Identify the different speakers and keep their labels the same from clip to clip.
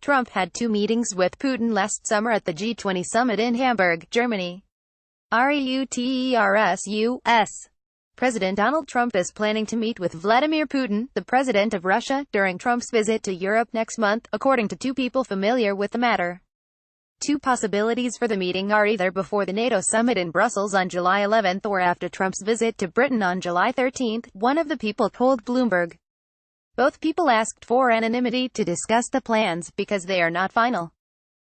Speaker 1: Trump had two meetings with Putin last summer at the G20 summit in Hamburg, Germany. Reuters. President Donald Trump is planning to meet with Vladimir Putin, the president of Russia, during Trump's visit to Europe next month, according to two people familiar with the matter. Two possibilities for the meeting are either before the NATO summit in Brussels on July 11 or after Trump's visit to Britain on July 13, one of the people told Bloomberg. Both people asked for anonymity to discuss the plans, because they are not final.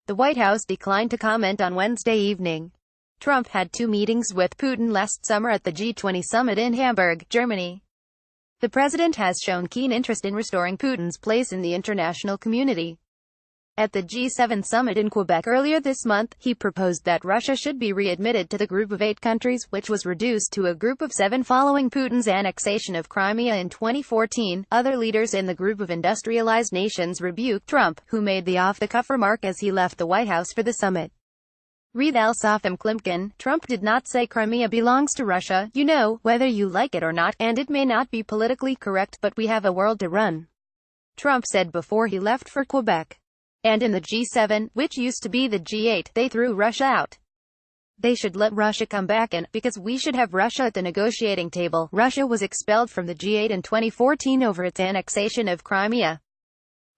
Speaker 1: The White House declined to comment on Wednesday evening. Trump had two meetings with Putin last summer at the G20 summit in Hamburg, Germany. The president has shown keen interest in restoring Putin's place in the international community. At the G7 summit in Quebec earlier this month, he proposed that Russia should be readmitted to the group of 8 countries, which was reduced to a group of 7 following Putin's annexation of Crimea in 2014. Other leaders in the group of industrialized nations rebuked Trump, who made the off-the-cuff remark as he left the White House for the summit. Read Al-Safam Klimkin. Trump did not say Crimea belongs to Russia, you know, whether you like it or not, and it may not be politically correct, but we have a world to run. Trump said before he left for Quebec. And in the G7, which used to be the G8, they threw Russia out. They should let Russia come back in, because we should have Russia at the negotiating table. Russia was expelled from the G8 in 2014 over its annexation of Crimea.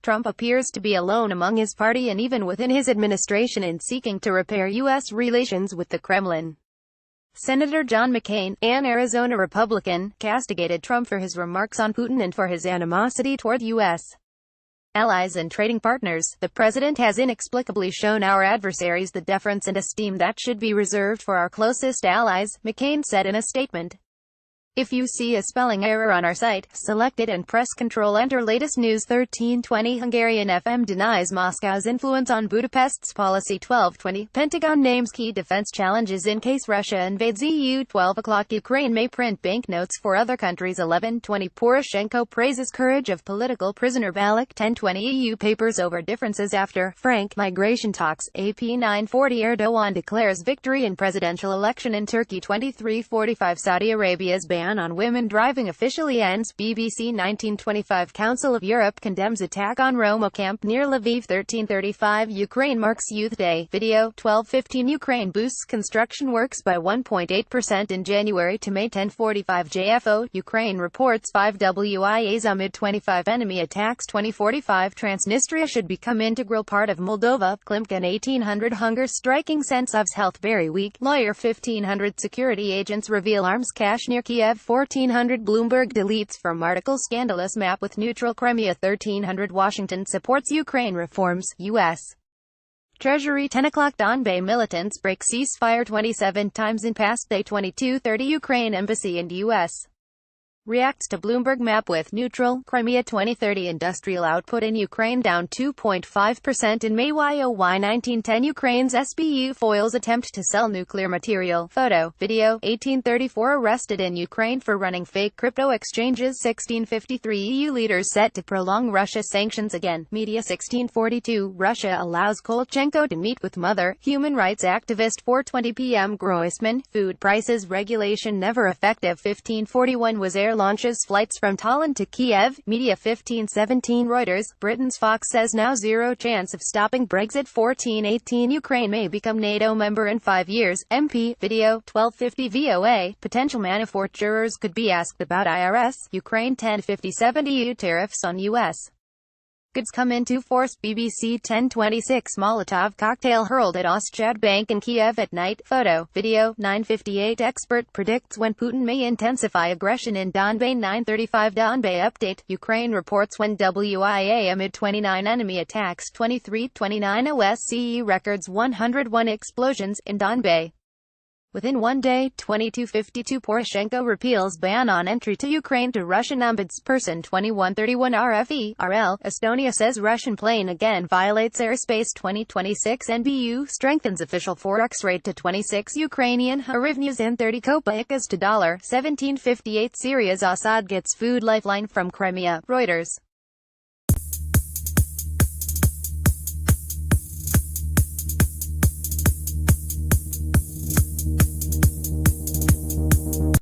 Speaker 1: Trump appears to be alone among his party and even within his administration in seeking to repair U.S. relations with the Kremlin. Senator John McCain, an Arizona Republican, castigated Trump for his remarks on Putin and for his animosity toward U.S. allies and trading partners. The president has inexplicably shown our adversaries the deference and esteem that should be reserved for our closest allies, McCain said in a statement. If you see a spelling error on our site, select it and press Ctrl-Enter. Latest news 1320 Hungarian FM denies Moscow's influence on Budapest's policy. 1220 Pentagon names key defense challenges in case Russia invades EU. 12 o'clock Ukraine may print banknotes for other countries. 1120 Poroshenko praises courage of political prisoner Balak. 1020 EU papers over differences after frank migration talks. AP 940 Erdogan declares victory in presidential election in Turkey. 2345 Saudi Arabia's ban on women driving officially ends. BBC 1925 Council of Europe condemns attack on Roma camp near Lviv. 1335 Ukraine marks Youth Day. Video 1215 Ukraine boosts construction works by 1.8% in January to May. 1045 JFO Ukraine reports 5 WIAs amid 25 enemy attacks. 2045 Transnistria should become integral part of Moldova. Klimkin 1800 hunger striking Sentsov's health very weak. Lawyer 1500 security agents reveal arms cache near Kiev. 1400 Bloomberg deletes from article scandalous map with neutral Crimea. 1300 Washington supports Ukraine reforms. U.S. Treasury 10 o'clock Donbay militants break ceasefire 27 times in past day. 2230 Ukraine embassy and U.S. reacts to Bloomberg map with neutral Crimea. 2030 industrial output in Ukraine down 2.5% in May. YOY 1910 Ukraine's SBU foils attempt to sell nuclear material. Photo, video 1834 arrested in Ukraine for running fake crypto exchanges. 1653 EU leaders set to prolong Russia sanctions again. Media 1642 Russia allows Kolchenko to meet with mother human rights activist. 4:20 p.m. Groisman food prices regulation never effective. 1541 was air launches flights from Tallinn to Kiev. Media 1517 Reuters, Britain's Fox says now zero chance of stopping Brexit. 1418 Ukraine may become NATO member in 5 years. MP, video, 1250 VOA, potential Manafort jurors could be asked about IRS. Ukraine 1057 EU tariffs on U.S. goods come into force. BBC 1026 Molotov cocktail hurled at Oschad Bank in Kiev at night. Photo, video, 958 expert predicts when Putin may intensify aggression in Donbay. 935 Donbay update, Ukraine reports when WIA amid 29 enemy attacks. 2329 OSCE records 101 explosions in Donbay. Within one day. 2252 Poroshenko repeals ban on entry to Ukraine to Russian ombudsperson. 2131 RFE-RL, Estonia says Russian plane again violates airspace. 2026 NBU strengthens official forex rate to 26 Ukrainian hryvnias and 30 kopecks to $17.58. Syria's Assad gets food lifeline from Crimea. Reuters.